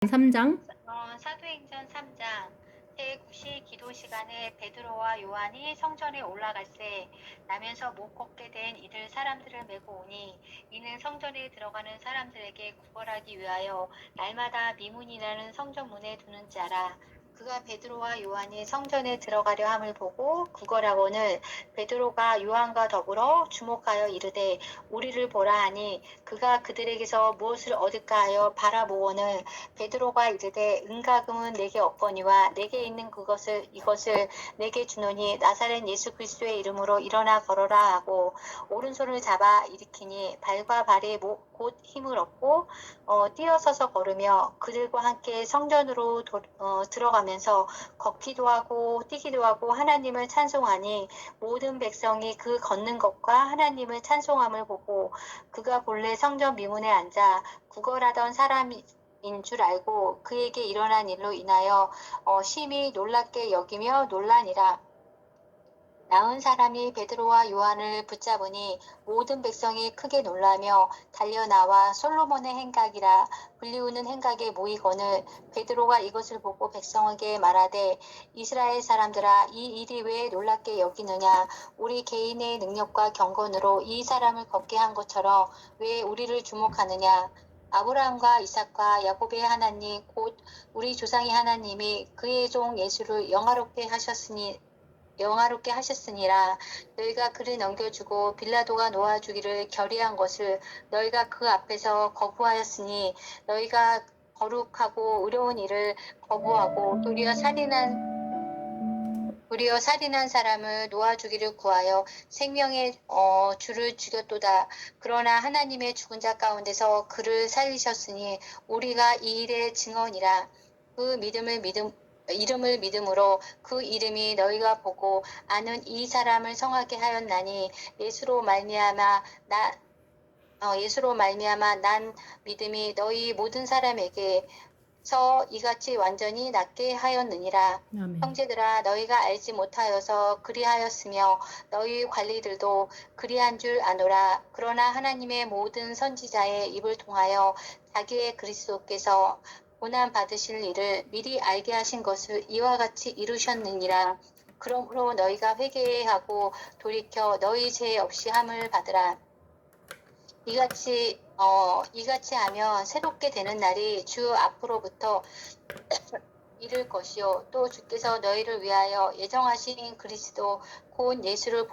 3장. 사도행전 3장 제9시 기도 시간에 베드로와 요한이 성전에 올라갈새 나면서 못 걷게 된 이들 사람들을 메고 오니 이는 성전에 들어가는 사람들에게 구걸하기 위하여 날마다 미문이라는 성전문에 두는 자라. 그가 베드로와 요한이 성전에 들어가려 함을 보고 구걸하거늘 베드로가 요한과 더불어 주목하여 이르되 우리를 보라 하니 그가 그들에게서 무엇을 얻을까 하여 바라보거늘 베드로가 이르되 은과금은 내게 없거니와 내게 있는 이것을 내게 주노니 나사렛 예수 그리스도의 이름으로 일어나 걸어라 하고 오른손을 잡아 일으키니 발과 발에 곧 힘을 얻고 뛰어서서 걸으며 그들과 함께 성전으로 들어가면서 걷기도 하고 뛰기도 하고 하나님을 찬송하니 모든 백성이 그 걷는 것과 하나님을 찬송함을 보고 그가 본래 성전 미문에 앉아 구걸하던 사람인 줄 알고 그에게 일어난 일로 인하여 심히 놀랍게 여기며 놀라니라. 나은 사람이 베드로와 요한을 붙잡으니 모든 백성이 크게 놀라며 달려나와 솔로몬의 행각이라 불리우는 행각에 모이거늘 베드로가 이것을 보고 백성에게 말하되 이스라엘 사람들아 이 일이 왜 놀랍게 여기느냐 우리 개인의 능력과 경건으로 이 사람을 걷게 한 것처럼 왜 우리를 주목하느냐 아브라함과 이삭과 야곱의 하나님 곧 우리 조상의 하나님이 그의 종 예수를 영화롭게 하셨으니라. 너희가 그를 넘겨주고 빌라도가 놓아주기를 결의한 것을 너희가 그 앞에서 거부하였으니 너희가 거룩하고 의로운 일을 거부하고 도리어 살인한 사람을 놓아주기를 구하여 생명의 주를 죽였도다. 그러나 하나님의 죽은 자 가운데서 그를 살리셨으니 우리가 이 일의 증언이라. 그 이름을 믿음으로 그 이름이 너희가 보고 아는 이 사람을 성하게 하였나니 예수로 말미암아 난 믿음이 너희 모든 사람에게 이같이 완전히 낫게 하였느니라. 아멘. 형제들아 너희가 알지 못하여서 그리하였으며 너희 관리들도 그리한 줄 아노라. 그러나 하나님의 모든 선지자의 입을 통하여 자기의 그리스도께서 고난 받으실 일을 미리 알게 하신 것을 이와 같이 이루셨느니라. 그러므로 너희가 회개하고 돌이켜 너희 죄 없이 함을 받으라. 이같이 하면 새롭게 되는 날이 주 앞으로부터 이를 것이요 또 주께서 너희를 위하여 예정하신 그리스도 곧 예수를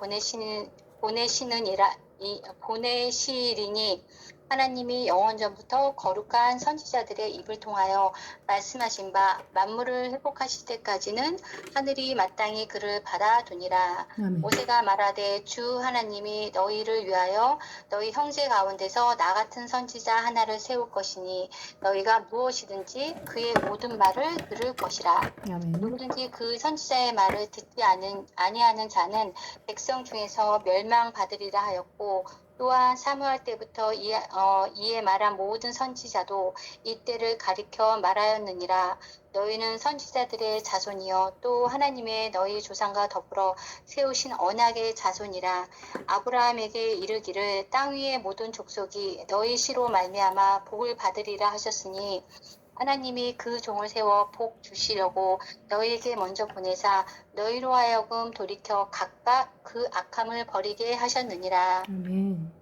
보내시리니 하나님이 영원전부터 거룩한 선지자들의 입을 통하여 말씀하신 바 만물을 회복하실 때까지는 하늘이 마땅히 그를 받아두니라. 아멘. 모세가 말하되 주 하나님이 너희를 위하여 너희 형제 가운데서 나 같은 선지자 하나를 세울 것이니 너희가 무엇이든지 그의 모든 말을 들을 것이라. 아멘. 누구든지 그 선지자의 말을 듣지 아니하는 자는 백성 중에서 멸망받으리라 하였고 또한 사무할 때부터 이에 말한 모든 선지자도 이때를 가리켜 말하였느니라. 너희는 선지자들의 자손이요 또 하나님의 너희 조상과 더불어 세우신 언약의 자손이라. 아브라함에게 이르기를 땅 위의 모든 족속이 너희 씨로 말미암아 복을 받으리라 하셨으니 하나님이 그 종을 세워 복 주시려고 너희에게 먼저 보내사 너희로 하여금 돌이켜 각각 그 악함을 버리게 하셨느니라. 아멘.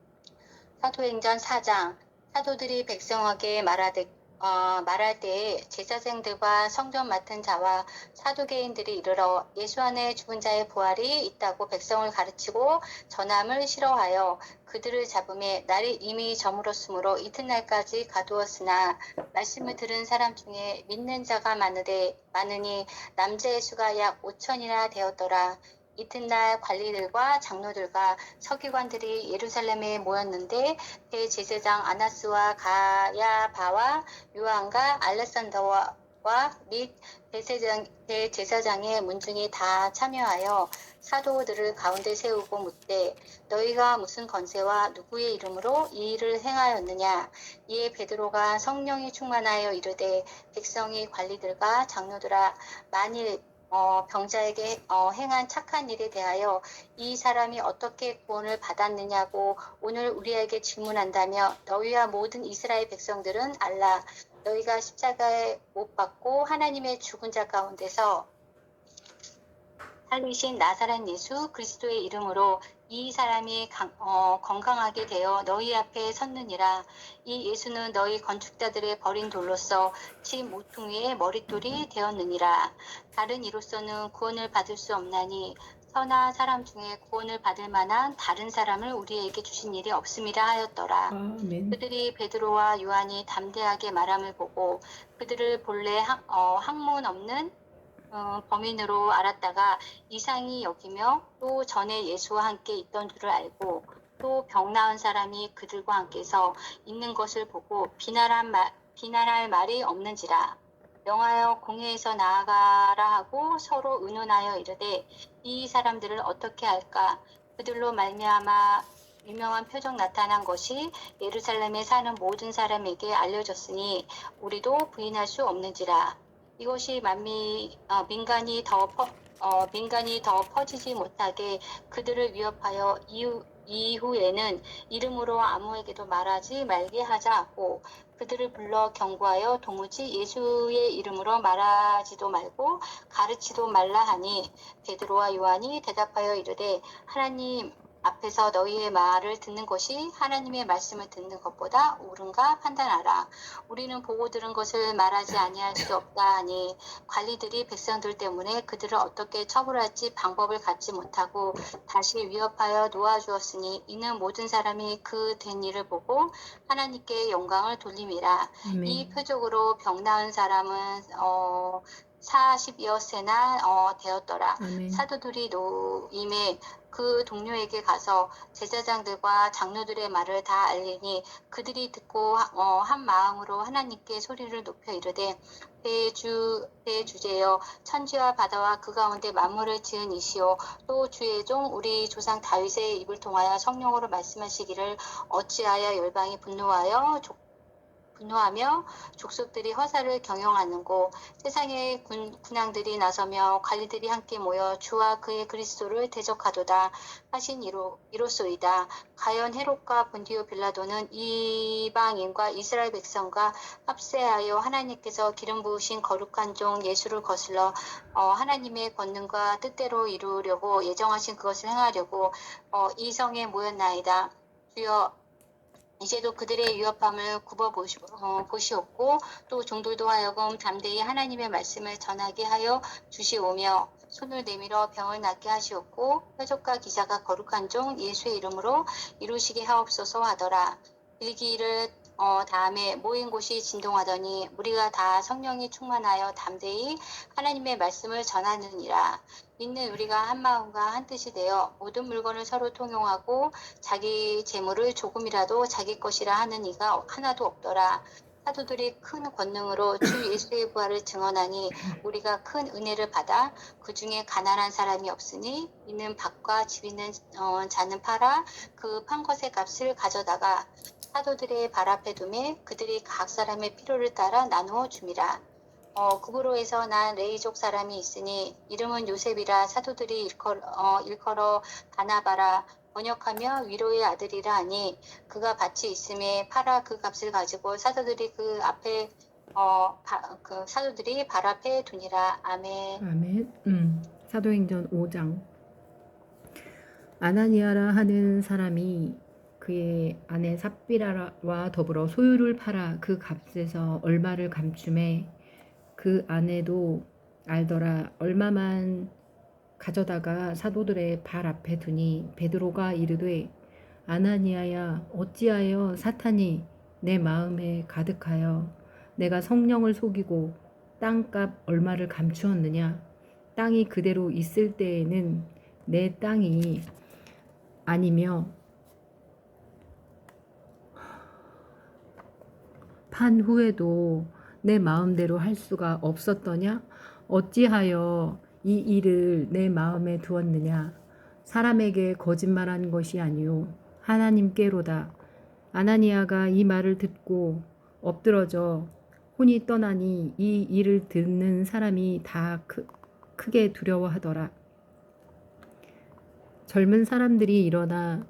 사도행전 4장 사도들이 백성에게 말할 때에 제사장들과 성전 맡은 자와 사두개인들이 이르러 예수 안에 죽은 자의 부활이 있다고 백성을 가르치고 전함을 싫어하여 그들을 잡음에 날이 이미 저물었으므로 이튿날까지 가두었으나 말씀을 들은 사람 중에 믿는 자가 많으니 남자의 수가 약 5천이나 되었더라. 이튿날 관리들과 장로들과 서기관들이 예루살렘에 모였는데 대제사장 아나스와 가야바와 요한과 알렉산더와 및 대제사장의 문중이 다 참여하여 사도들을 가운데 세우고 묻되 너희가 무슨 권세와 누구의 이름으로 이 일을 행하였느냐. 이에 베드로가 성령이 충만하여 이르되 백성이 관리들과 장로들아 만일 병자에게 행한 착한 일에 대하여 이 사람이 어떻게 구원을 받았느냐고 오늘 우리에게 질문한다며 너희와 모든 이스라엘 백성들은 알라. 너희가 십자가에 못 박고 하나님의 죽은 자 가운데서 살리신 나사렛 예수 그리스도의 이름으로 이 사람이 건강하게 되어 너희 앞에 섰느니라. 이 예수는 너희 건축자들의 버린 돌로서 집 모퉁이의 머릿돌이 되었느니라. 다른 이로서는 구원을 받을 수 없나니 선한 사람 중에 구원을 받을 만한 다른 사람을 우리에게 주신 일이 없음이라 하였더라. 아멘. 그들이 베드로와 요한이 담대하게 말함을 보고 그들을 본래 학문 없는 범인으로 알았다가 이상히 여기며 또 전에 예수와 함께 있던 줄을 알고 또 병 나은 사람이 그들과 함께서 있는 것을 보고 비난할 말이 없는지라. 명하여 공회에서 나아가라 하고 서로 의논하여 이르되 이 사람들을 어떻게 할까? 그들로 말미암아 유명한 표적 나타난 것이 예루살렘에 사는 모든 사람에게 알려졌으니 우리도 부인할 수 없는지라. 이것이 민간이 더 퍼지지 못하게 그들을 위협하여 이후에는 이름으로 아무에게도 말하지 말게 하자 하고 그들을 불러 경고하여 도무지 예수의 이름으로 말하지도 말고 가르치도 말라 하니 베드로와 요한이 대답하여 이르되 하나님 앞에서 너희의 말을 듣는 것이 하나님의 말씀을 듣는 것보다 옳은가 판단하라. 우리는 보고 들은 것을 말하지 아니할 수 없다 하니 관리들이 백성들 때문에 그들을 어떻게 처벌할지 방법을 갖지 못하고 다시 위협하여 놓아주었으니 이는 모든 사람이 그 된 일을 보고 하나님께 영광을 돌림이라. 아멘. 이 표적으로 병 나은 사람은 40여세나 되었더라. 아멘. 사도들이 노임에 그 동료에게 가서 제사장들과 장로들의 말을 다 알리니 그들이 듣고 한 마음으로 하나님께 소리를 높여 이르되 대주제여 천지와 바다와 그 가운데 만물을 지은 이시오 또 주의 종 우리 조상 다윗의 입을 통하여 성령으로 말씀하시기를 어찌하여 열방이 분노하며 족속들이 허사를 경영하는고 세상의 군왕들이 나서며 관리들이 함께 모여 주와 그의 그리스도를 대적하도다 하신 이로소이다. 과연 헤롯과 본디오 빌라도는 이방인과 이스라엘 백성과 합세하여 하나님께서 기름 부으신 거룩한 종 예수를 거슬러 하나님의 권능과 뜻대로 이루려고 예정하신 그것을 행하려고 이 성에 모였나이다. 주여 이제도 그들의 위협함을 보시옵고 또 종들도 하여금 담대히 하나님의 말씀을 전하게 하여 주시오며 손을 내밀어 병을 낫게 하시옵고 표적과 기사가 거룩한 종 예수의 이름으로 이루시게 하옵소서 하더라. 일기를 다음에 모인 곳이 진동하더니 우리가 다 성령이 충만하여 담대히 하나님의 말씀을 전하느니라. 믿는 우리가 한 마음과 한 뜻이 되어 모든 물건을 서로 통용하고 자기 재물을 조금이라도 자기 것이라 하는 이가 하나도 없더라. 사도들이 큰 권능으로 주 예수의 부활을 증언하니 우리가 큰 은혜를 받아 그 중에 가난한 사람이 없으니 이는 밭과 집 있는 자는 팔아 그 판 것의 값을 가져다가 사도들의 발 앞에 두매 그들이 각 사람의 필요를 따라 나누어 줌이라. 구브로에서 난 레이족 사람이 있으니 이름은 요셉이라 사도들이 일컬어 바나바라 번역하며 위로의 아들이라 하니 그가 밭이 있음에 팔아 그 값을 가지고 사도들이 사도들이 발 앞에 두니라. 아멘. 아멘. 사도행전 5장. 아나니아라 하는 사람이 그의 아내 삽비라와 더불어 소유를 팔아 그 값에서 얼마를 감춤해 그 아내도 알더라. 얼마만 가져다가 사도들의 발 앞에 두니 베드로가 이르되 아나니아야 어찌하여 사탄이 내 마음에 가득하여 내가 성령을 속이고 땅값 얼마를 감추었느냐. 땅이 그대로 있을 때에는 내 땅이 아니며 판 후에도 내 마음대로 할 수가 없었더냐? 어찌하여 이 일을 내 마음에 두었느냐? 사람에게 거짓말한 것이 아니요 하나님께로다. 아나니아가 이 말을 듣고 엎드러져 혼이 떠나니 이 일을 듣는 사람이 다 크게 두려워하더라. 젊은 사람들이 일어나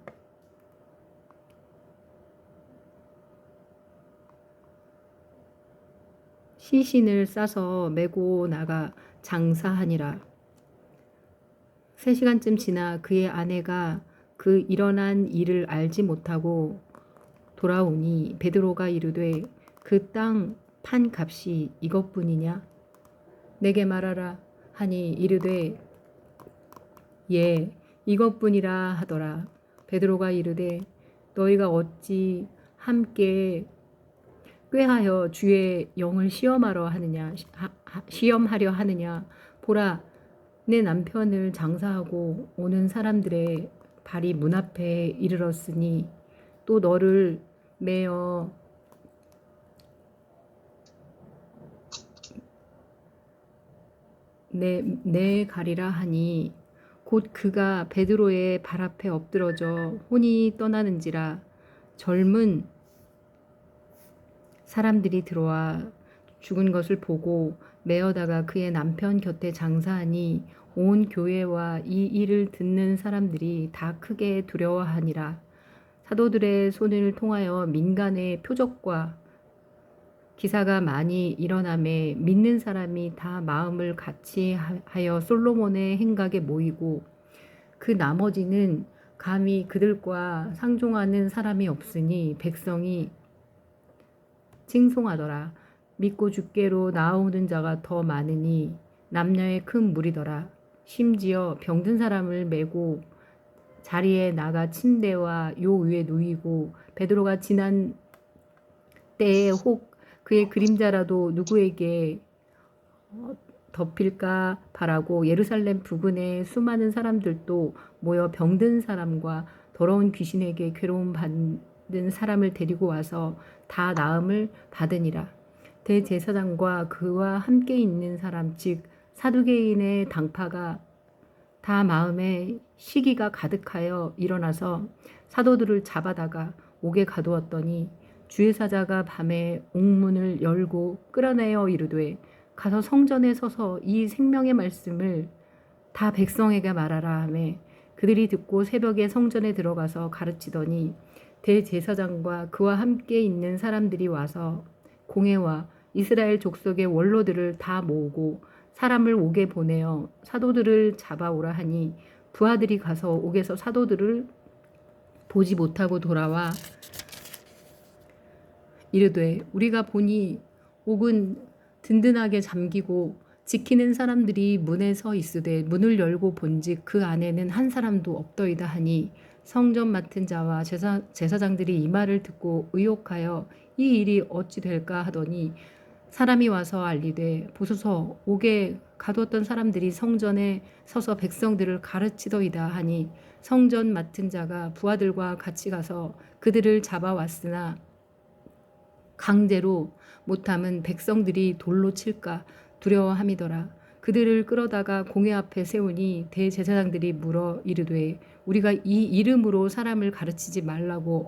시신을 싸서 메고 나가 장사하니라. 3시간쯤 지나 그의 아내가 그 일어난 일을 알지 못하고 돌아오니 베드로가 이르되 그 땅 판 값이 이것뿐이냐? 내게 말하라 하니 이르되 예 이것뿐이라 하더라. 베드로가 이르되 너희가 어찌 함께 꾀하여 주의 영을 시험하려 하느냐? 보라, 내 남편을 장사하고 오는 사람들의 발이 문 앞에 이르렀으니 또 너를 매어 내 가리라 하니 곧 그가 베드로의 발 앞에 엎드러져 혼이 떠나는지라. 젊은 사람들이 들어와 죽은 것을 보고 메어다가 그의 남편 곁에 장사하니 온 교회와 이 일을 듣는 사람들이 다 크게 두려워하니라. 사도들의 손을 통하여 민간의 표적과 기사가 많이 일어나매 믿는 사람이 다 마음을 같이 하여 솔로몬의 행각에 모이고 그 나머지는 감히 그들과 상종하는 사람이 없으니 백성이 칭송하더라. 믿고 주께로 나아오는 자가 더 많으니 남녀의 큰 무리더라. 심지어 병든 사람을 메고 자리에 나가 침대와 요 위에 누이고 베드로가 지난 때에 혹 그의 그림자라도 누구에게 덮일까 바라고 예루살렘 부근의 수많은 사람들도 모여 병든 사람과 더러운 귀신에게 괴로움 받는 사람을 데리고 와서 다 나음을 받으니라. 대제사장과 그와 함께 있는 사람 즉 사두개인의 당파가 다 마음에 시기가 가득하여 일어나서 사도들을 잡아다가 옥에 가두었더니 주의 사자가 밤에 옥문을 열고 끌어내어 이르되 가서 성전에 서서 이 생명의 말씀을 다 백성에게 말하라 하매 그들이 듣고 새벽에 성전에 들어가서 가르치더니 대제사장과 그와 함께 있는 사람들이 와서 공회와 이스라엘 족속의 원로들을 다 모으고 사람을 옥에 보내어 사도들을 잡아오라 하니 부하들이 가서 옥에서 사도들을 보지 못하고 돌아와 이르되 우리가 보니 옥은 든든하게 잠기고 지키는 사람들이 문에 서 있으되 문을 열고 본즉 그 안에는 한 사람도 없더이다 하니 성전 맡은 자와 제사장들이 이 말을 듣고 의혹하여 이 일이 어찌 될까 하더니 사람이 와서 알리되 보소서 옥에 가두었던 사람들이 성전에 서서 백성들을 가르치더이다 하니 성전 맡은 자가 부하들과 같이 가서 그들을 잡아왔으나 강제로 못함은 백성들이 돌로 칠까 두려워함이더라. 그들을 끌어다가 공회 앞에 세우니 대제사장들이 물어 이르되 우리가 이 이름으로 사람을 가르치지 말라고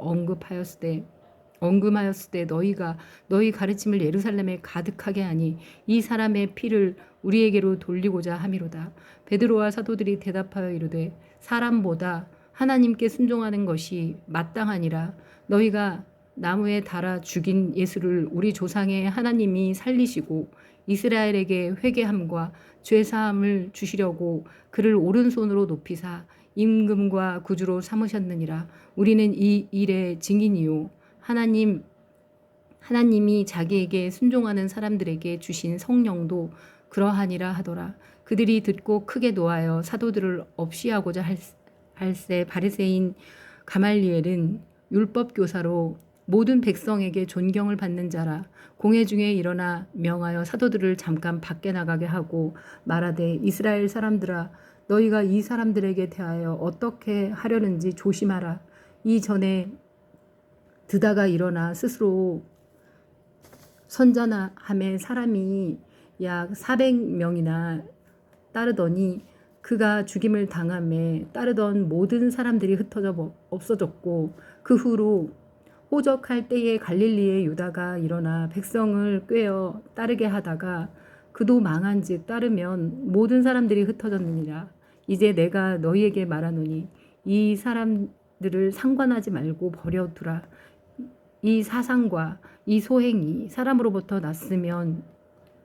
언금하였으되 너희가 너희 가르침을 예루살렘에 가득하게 하니 이 사람의 피를 우리에게로 돌리고자 함이로다. 베드로와 사도들이 대답하여 이르되 사람보다 하나님께 순종하는 것이 마땅하니라. 너희가 나무에 달아 죽인 예수를 우리 조상의 하나님이 살리시고 이스라엘에게 회개함과 죄사함을 주시려고 그를 오른손으로 높이사 임금과 구주로 삼으셨느니라. 우리는 이 일의 증인이요 하나님이 자기에게 순종하는 사람들에게 주신 성령도 그러하니라 하더라. 그들이 듣고 크게 노하여 사도들을 없이하고자 할세 바리새인 가말리엘은 율법 교사로 모든 백성에게 존경을 받는 자라. 공회 중에 일어나 명하여 사도들을 잠깐 밖에 나가게 하고 말하되 이스라엘 사람들아 너희가 이 사람들에게 대하여 어떻게 하려는지 조심하라. 이전에 드다가 일어나 스스로 선전함에 사람이 약 400명이나 따르더니 그가 죽임을 당함에 따르던 모든 사람들이 흩어져 없어졌고 그 후로 호적할 때에 갈릴리의 유다가 일어나 백성을 꾀어 따르게 하다가 그도 망한즉 따르면 모든 사람들이 흩어졌느니라. 이제 내가 너희에게 말하노니 이 사람들을 상관하지 말고 버려두라. 이 사상과 이 소행이 사람으로부터 났으면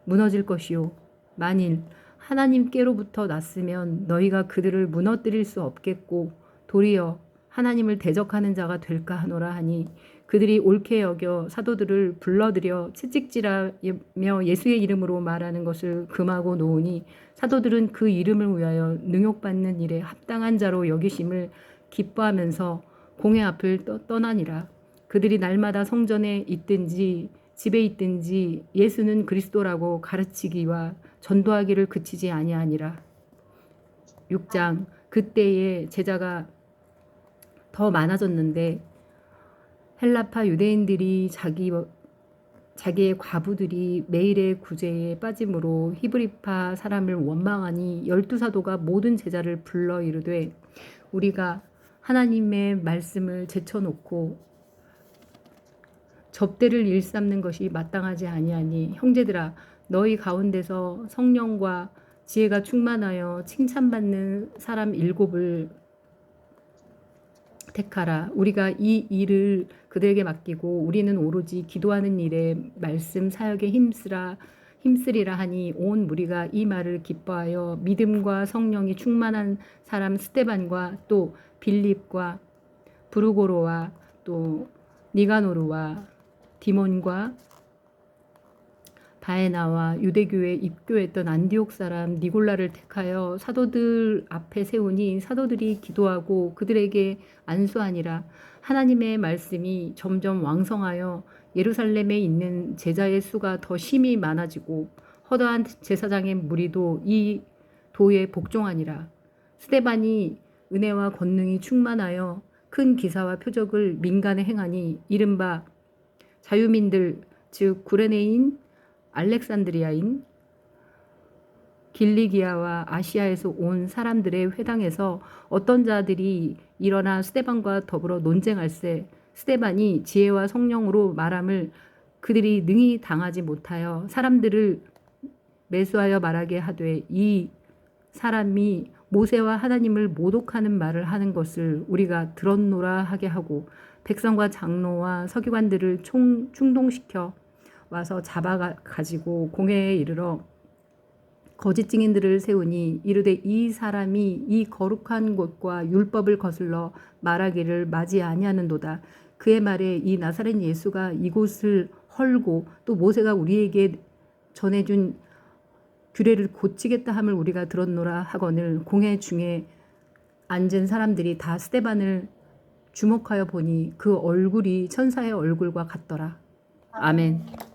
무너질 것이요 만일 하나님께로부터 났으면 너희가 그들을 무너뜨릴 수 없겠고 도리어 하나님을 대적하는 자가 될까 하노라 하니 그들이 옳게 여겨 사도들을 불러들여 채찍질하며 예수의 이름으로 말하는 것을 금하고 놓으니 사도들은 그 이름을 위하여 능욕받는 일에 합당한 자로 여기심을 기뻐하면서 공회 앞을 떠나니라. 그들이 날마다 성전에 있든지 집에 있든지 예수는 그리스도라고 가르치기와 전도하기를 그치지 아니하니라. 6장 그때에 제자가 더 많아졌는데 헬라파 유대인들이 자기의 과부들이 매일의 구제에 빠짐으로 히브리파 사람을 원망하니 12사도가 모든 제자를 불러 이르되 우리가 하나님의 말씀을 제쳐놓고 접대를 일삼는 것이 마땅하지 아니하니 형제들아 너희 가운데서 성령과 지혜가 충만하여 칭찬받는 사람 7을 택하라. 우리가 이 일을 그들에게 맡기고 우리는 오로지 기도하는 일에 말씀 사역에 힘쓰리라 하니 온 무리가 이 말을 기뻐하여 믿음과 성령이 충만한 사람 스데반과 또 빌립과 브루고로와 또 니가노르와 디몬과 바에나와 유대교에 입교했던 안디옥 사람 니골라를 택하여 사도들 앞에 세우니 사도들이 기도하고 그들에게 안수하니라. 하나님의 말씀이 점점 왕성하여 예루살렘에 있는 제자의 수가 더 심히 많아지고 허다한 제사장의 무리도 이 도에 복종하니라. 스데반이 은혜와 권능이 충만하여 큰 기사와 표적을 민간에 행하니 이른바 자유민들 즉 구레네인 알렉산드리아인 길리기아와 아시아에서 온 사람들의 회당에서 어떤 자들이 일어나 스데반과 더불어 논쟁할세 스데반이 지혜와 성령으로 말함을 그들이 능히 당하지 못하여 사람들을 매수하여 말하게 하되 이 사람이 모세와 하나님을 모독하는 말을 하는 것을 우리가 들었노라 하게 하고 백성과 장로와 서기관들을 충동시켜 와서 잡아가지고 공회에 이르러 거짓 증인들을 세우니 이르되 이 사람이 이 거룩한 곳과 율법을 거슬러 말하기를 맞이 아니하는도다. 그의 말에 이 나사렛 예수가 이곳을 헐고 또 모세가 우리에게 전해준 규례를 고치겠다 함을 우리가 들었노라 하거늘 공회 중에 앉은 사람들이 다 스데반을 주목하여 보니 그 얼굴이 천사의 얼굴과 같더라. 아멘.